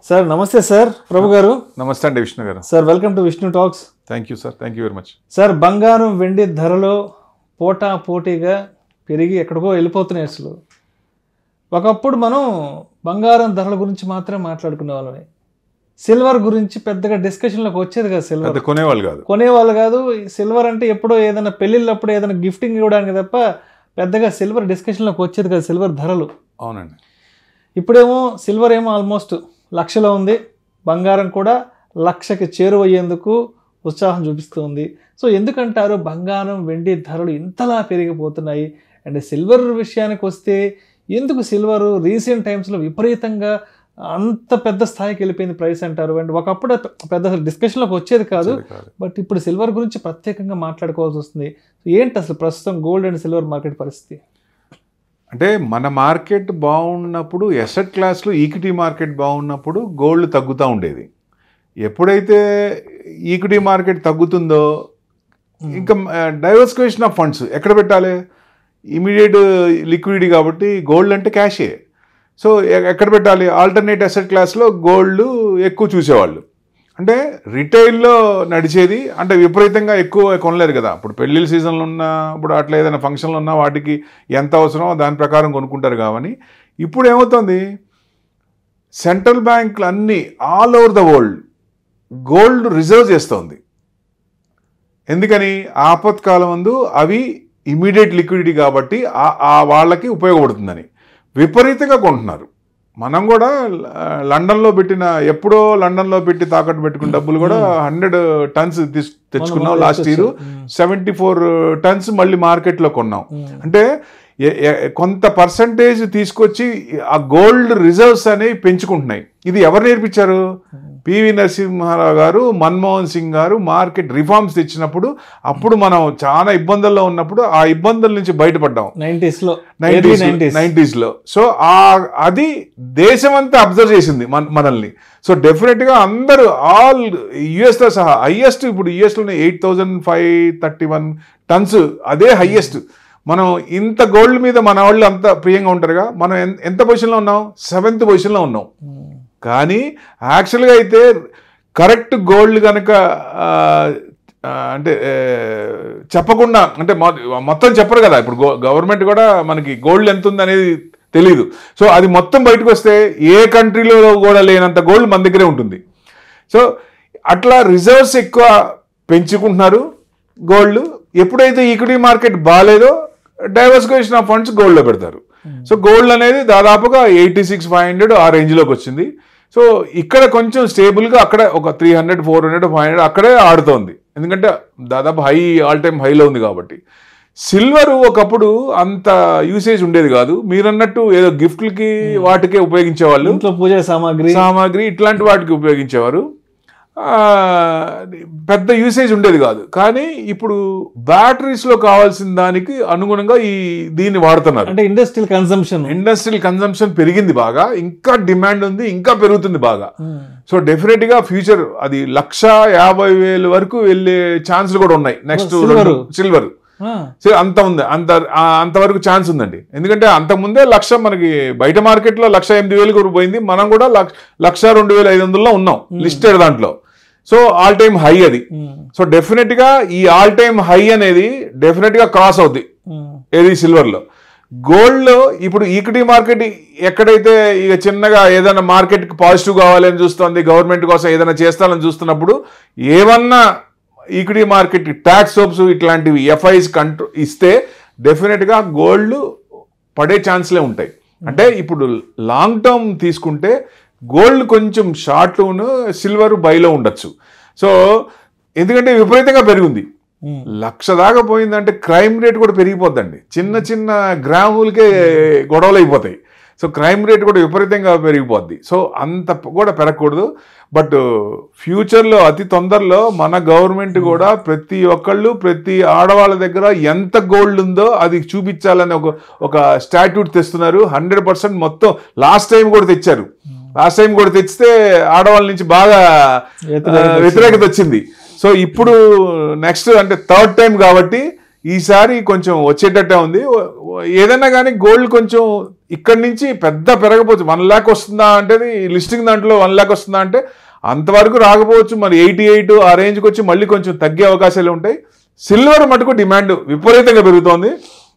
Sir నమస్తే sir ప్రభు గారు. నమస్తే అండి విష్ణు గారు. Sir welcome to Vishnu talks. Thank you sir, thank you very much. Sir బంగారం వెండి ధరలో పోటీగా పెరిగి ఎక్కడికో వెళ్ళిపోతున్నాయి. అసలు ఒకప్పుడు మనం బంగారం ధరల గురించి మాత్రమే మాట్లాడుకునే వాళ్ళని, సిల్వర్ గురించి పెద్దగా డిస్కషన్లోకి వచ్చేది కాదు. సిల్వర్ కొనేవాళ్ళు కాదు. సిల్వర్ అంటే ఎప్పుడో ఏదైనా పెళ్ళిళ్ళప్పుడు ఏదైనా గిఫ్టింగ్ ఇవ్వడానికి తప్ప పెద్దగా సిల్వర్ డిస్కషన్లోకి వచ్చేది కాదు, సిల్వర్ ధరలు. అవునండి. ఇప్పుడేమో సిల్వర్ ఏమో ఆల్మోస్ట్ లక్షలో ఉంది, బంగారం కూడా లక్షకి చేరువయ్యేందుకు ఉత్సాహం చూపిస్తుంది. సో ఎందుకంటారు బంగారం వెండి ధరలు ఇంతలా పెరిగిపోతున్నాయి? అండ్ సిల్వర్ విషయానికి వస్తే ఎందుకు సిల్వర్ రీసెంట్ టైమ్స్లో విపరీతంగా అంత పెద్ద స్థాయికి వెళ్ళిపోయింది ప్రైస్ అంటారు? అండ్ ఒకప్పుడు పెద్ద డిస్కషన్లోకి వచ్చేది కాదు, బట్ ఇప్పుడు సిల్వర్ గురించి ప్రత్యేకంగా మాట్లాడుకోవాల్సి వస్తుంది. ఏంటి అసలు ప్రస్తుతం గోల్డ్ అండ్ సిల్వర్ మార్కెట్ పరిస్థితి? అంటే మన మార్కెట్ బాగున్నప్పుడు, ఎసెట్ క్లాస్లో ఈక్విటీ మార్కెట్ బాగున్నప్పుడు గోల్డ్ తగ్గుతూ ఉండేది. ఎప్పుడైతే ఈక్విటీ మార్కెట్ తగ్గుతుందో ఇంకా డైవర్సిఫికేషన్ ఆఫ్ ఫండ్స్ ఎక్కడ పెట్టాలి? ఇమీడియట్ లిక్విడిటీ కాబట్టి గోల్డ్ అంటే క్యాషే. సో ఎక్కడ పెట్టాలి? ఆల్టర్నేట్ అసెట్ క్లాస్లో గోల్డ్ ఎక్కువ చూసేవాళ్ళు. అంటే రిటైల్లో నడిచేది, అంటే విపరీతంగా ఎక్కువ కొనలేరు కదా. ఇప్పుడు పెళ్ళిళ్ళ సీజన్లో ఉన్న, ఇప్పుడు అట్లా ఏదైనా ఫంక్షన్లు ఉన్నా వాటికి ఎంత అవసరమో దాని ప్రకారం కొనుక్కుంటారు. కానీ ఇప్పుడు ఏమవుతుంది, సెంట్రల్ బ్యాంకులు అన్నీ all over the world gold reserve చేస్తుంది. ఎందుకని? ఆపత్కాలం ముందు అవి ఇమీడియట్ లిక్విడిటీ కాబట్టి వాళ్ళకి ఉపయోగపడుతుందని విపరీతంగా కొంటున్నారు. మనం కూడా లండన్లో పెట్టిన, ఎప్పుడో లండన్లో పెట్టి తాకట్టు పెట్టుకున్న డబ్బులు కూడా 100 tons తెచ్చుకున్నాం. లాస్ట్ ఇయర్ 74 tons మళ్ళీ మార్కెట్లో కొన్నాం. అంటే కొంత పర్సంటేజ్ తీసుకొచ్చి ఆ గోల్డ్ రిజర్వ్స్ అనేవి పెంచుకుంటున్నాయి. ఇది ఎవరు నేర్పించారు? పివి నరసింహారావు గారు, మన్మోహన్ సింగ్ గారు మార్కెట్ రిఫార్మ్స్ తెచ్చినప్పుడు, అప్పుడు మనం చాలా ఇబ్బందుల్లో ఉన్నప్పుడు ఆ ఇబ్బందుల నుంచి బయటపడ్డాం 90s లో. సో అది దేశమంతా అబ్జర్వ్ చేసింది మనల్ని. సో డెఫినెట్గా అందరూ ఆల్ యుఎస్తో సహా హైయెస్ట్, ఇప్పుడు యుఎస్లోనే 8531 tons, అదే హైయెస్ట్. మనం ఇంత గోల్డ్ మీద మన వాళ్ళు అంత ప్రియంగా ఉంటారుగా. మనం ఎంత పొజిషన్లో ఉన్నాం? 7th పొజిషన్లో ఉన్నాం. కానీ యాక్చువల్గా అయితే కరెక్ట్ గోల్డ్ కనుక అంటే చెప్పకుండా, అంటే మొత్తం చెప్పరు కదా. ఇప్పుడు గవర్నమెంట్ కూడా మనకి గోల్డ్ ఎంత ఉంది అనేది తెలియదు. సో అది మొత్తం బయటకు వస్తే ఏ కంట్రీలో కూడా లేనంత గోల్డ్ మన దగ్గరే ఉంటుంది. సో అట్లా రిజర్వ్స్ ఎక్కువ పెంచుకుంటున్నారు గోల్డ్. ఎప్పుడైతే ఈక్విటీ మార్కెట్ బాగాలేదో డైవర్సిఫికేషన్ ఆఫ్ ఫండ్స్ గోల్డ్లో పెడతారు. సో గోల్డ్ అనేది దాదాపుగా 86,500 ఆ రేంజ్లోకి వచ్చింది. సో ఇక్కడ కొంచెం స్టేబుల్గా అక్కడ ఒక 300, 400, 500 అక్కడే ఆడుతోంది. ఎందుకంటే దాదాపు ఆల్ టైమ్ హైలో ఉంది కాబట్టి. సిల్వర్ ఒకప్పుడు అంత యూసేజ్ ఉండేది కాదు. మీరన్నట్టు ఏదో గిఫ్ట్లకి వాటికే ఉపయోగించేవాళ్ళు, పూజ సామాగ్రి ఇట్లాంటి వాటికి ఉపయోగించేవారు. పెద్ద యూసేజ్ ఉండేది కాదు. కానీ ఇప్పుడు బ్యాటరీస్లో కావాల్సిన దానికి అనుగుణంగా దీన్ని వాడుతున్నారు. అంటే ఇండస్ట్రియల్ కన్సంప్షన్ పెరిగింది బాగా, ఇంకా డిమాండ్ ఉంది, ఇంకా పెరుగుతుంది బాగా. సో డెఫినెట్గా ఫ్యూచర్ అది 150,000 వరకు వెళ్ళే ఛాన్సులు కూడా ఉన్నాయి. నెక్స్ట్ సిల్వర్ అంత ఉంది, అంతవరకు ఛాన్స్ ఉందండి. ఎందుకంటే అంతకుముందే 1,00,000 మనకి బయట మార్కెట్లో 108,000 పోయింది. మనం కూడా 102,500 ఉన్నాం లిస్టెడ్ దాంట్లో. సో ఆల్ టైమ్ హై అది. సో డెఫినెట్ గా ఈ ఆల్ టైమ్ హై అనేది డెఫినెట్ గా క్రాస్ అవుద్ది ఏది సిల్వర్ లో. గోల్డ్ లో ఇప్పుడు ఈక్విటీ మార్కెట్ ఎక్కడైతే ఇక చిన్నగా ఏదైనా మార్కెట్ కి పాజిటివ్ కావాలని చూస్తుంది, గవర్నమెంట్ కోసం ఏదైనా చేస్తానని చూస్తున్నప్పుడు ఏమన్నా ఈక్విటీ మార్కెట్ ట్యాక్స్ సోప్స్ ఇట్లాంటివి ఎఫ్ఐస్ ఇస్తే డెఫినెట్గా గోల్డ్ పడే ఛాన్స్లే ఉంటాయి. అంటే ఇప్పుడు లాంగ్ టర్మ్ తీసుకుంటే గోల్డ్ కొంచెం షార్ట్లోను, సిల్వర్ బైలో ఉండొచ్చు. సో ఎందుకంటే విపరీతంగా పెరిగింది, 1,00,000 దాకా పోయిందంటే క్రైమ్ రేట్ కూడా పెరిగిపోద్దండి. చిన్న గ్రాములకే గొడవలు అయిపోతాయి. సో క్రైమ్ రేట్ కూడా విపరీతంగా పెరిగిపోద్ది. సో అంత కూడా పెరగకూడదు. బట్ ఫ్యూచర్లో అతి తొందరలో మన గవర్నమెంట్ కూడా ప్రతి ఒక్కళ్ళు, ప్రతి ఆడవాళ్ళ దగ్గర ఎంత గోల్డ్ ఉందో అది చూపించాలని ఒక స్టాట్యూట్ తెస్తున్నారు. 100% మొత్తం లాస్ట్ టైం కూడా తెచ్చారు. లాస్ట్ టైం కూడా తెచ్చితే ఆడవాళ్ళ నుంచి బాగా వ్యతిరేకత వచ్చింది. సో ఇప్పుడు నెక్స్ట్ అంటే 3rd టైం కాబట్టి ఈసారి కొంచెం వచ్చేటట్టే ఉంది. ఏదైనా కానీ గోల్డ్ కొంచెం ఇక్కడి నుంచి పెద్ద పెరగపోవచ్చు. 1 lakh వస్తుందా అంటే లిస్టింగ్ దాంట్లో 1 lakh వస్తుందా అంటే అంతవరకు రాకపోవచ్చు. మరి 88 ఆ రేంజ్కి వచ్చి మళ్ళీ కొంచెం తగ్గే అవకాశాలు ఉంటాయి. సిల్వర్ మటుకు డిమాండ్ విపరీతంగా పెరుగుతోంది.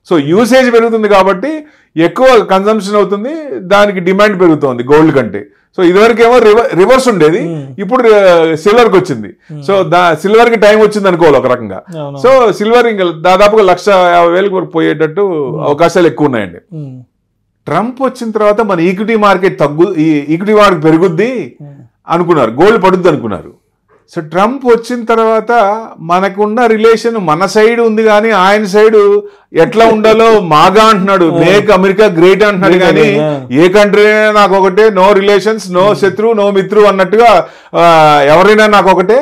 సో యూసేజ్ పెరుగుతుంది కాబట్టి ఎక్కువ కన్సంప్షన్ అవుతుంది, దానికి డిమాండ్ పెరుగుతోంది గోల్డ్ కంటే. సో ఇదివరకేమో రివర్స్ ఉండేది, ఇప్పుడు సిల్వర్కి వచ్చింది. సో సిల్వర్కి టైం వచ్చింది అనుకోవాలి ఒక రకంగా. సో సిల్వర్ ఇంకా దాదాపుగా 150,000 వరకు పోయేటట్టు అవకాశాలు ఎక్కువ ఉన్నాయండి. ట్రంప్ వచ్చిన తర్వాత మన ఈక్విటీ మార్కెట్ ఈక్విటీ మార్కెట్ పెరుగుద్ది అనుకున్నారు, గోల్డ్ పడుద్ది అనుకున్నారు. సో ట్రంప్ వచ్చిన తర్వాత మనకున్న రిలేషన్ మన సైడ్ ఉంది కానీ ఆయన సైడ్ ఎట్లా ఉండాలో మాగా అంటున్నాడు, మేక్ అమెరికా గ్రేట్ అంటున్నాడు. కానీ ఏ కంట్రీ అయినా నాకు ఒకటే, నో రిలేషన్స్, నో శత్రు, నో మిత్రు అన్నట్టుగా, ఎవరైనా నాకు ఒకటే,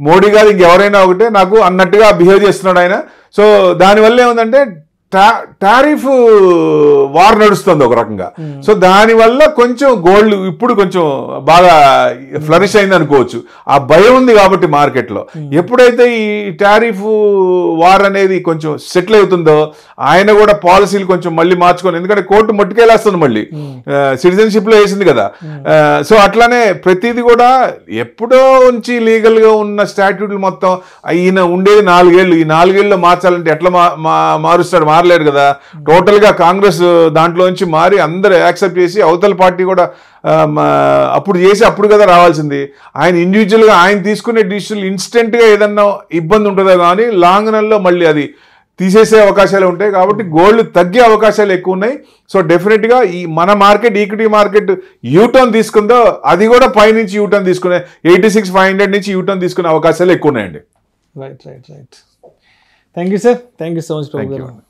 మోడీ గారు ఇంకెవరైనా ఒకటే నాకు అన్నట్టుగా బిహేవ్ చేస్తున్నాడు ఆయన. సో దానివల్ల ఏముందంటే టారిఫ్ వార్ నడుస్తుంది ఒక రకంగా. సో దానివల్ల కొంచెం గోల్డ్ ఇప్పుడు కొంచెం బాగా ఫ్లరిష్ అయింది అనుకోవచ్చు. ఆ భయం ఉంది కాబట్టి మార్కెట్లో. ఎప్పుడైతే ఈ టారిఫ్ వార్ అనేది కొంచెం సెటిల్ అవుతుందో ఆయన కూడా పాలసీలు కొంచెం మళ్ళీ మార్చుకొని, ఎందుకంటే కోర్టు మట్టుకెళ్ళేస్తుంది మళ్ళీ, సిటిజన్షిప్ లో వేసింది కదా. సో అట్లానే ప్రతిదీ కూడా ఎప్పుడో నుంచి లీగల్ గా ఉన్న స్టాట్యూట్లు మొత్తం ఈయన ఉండేది 4 ఏళ్ళు, ఈ 4 ఏళ్ళలో మార్చాలంటే ఎట్లా మారుస్తాడు? మారలేరు కదా. టోటల్ గా కాంగ్రెస్ దాంట్లో నుంచి మారి అందరూ యాక్సెప్ట్ చేసి అవతల పార్టీ కూడా అప్పుడు చేసి అప్పుడు కదా రావాల్సింది. ఆయన ఇండివిజువల్ గా ఆయన తీసుకునే డిసిషన్ ఇన్స్టెంట్ గా ఏదన్నా ఇబ్బంది ఉంటుందో కానీ లాంగ్ రన్ లో మళ్ళీ అది తీసేసే అవకాశాలు ఉంటాయి. కాబట్టి గోల్డ్ తగ్గే అవకాశాలు ఎక్కువ ఉన్నాయి. సో డెఫినెట్ గా ఈ మన మార్కెట్ ఈక్విటీ మార్కెట్ యూటర్న్ తీసుకుందో అది కూడా పైనుంచి యూటర్న్ తీసుకునే 86,500 నుంచి యూటర్న్ తీసుకునే అవకాశాలు ఎక్కువ ఉన్నాయండి. Right. Thank you sir, thank you so much.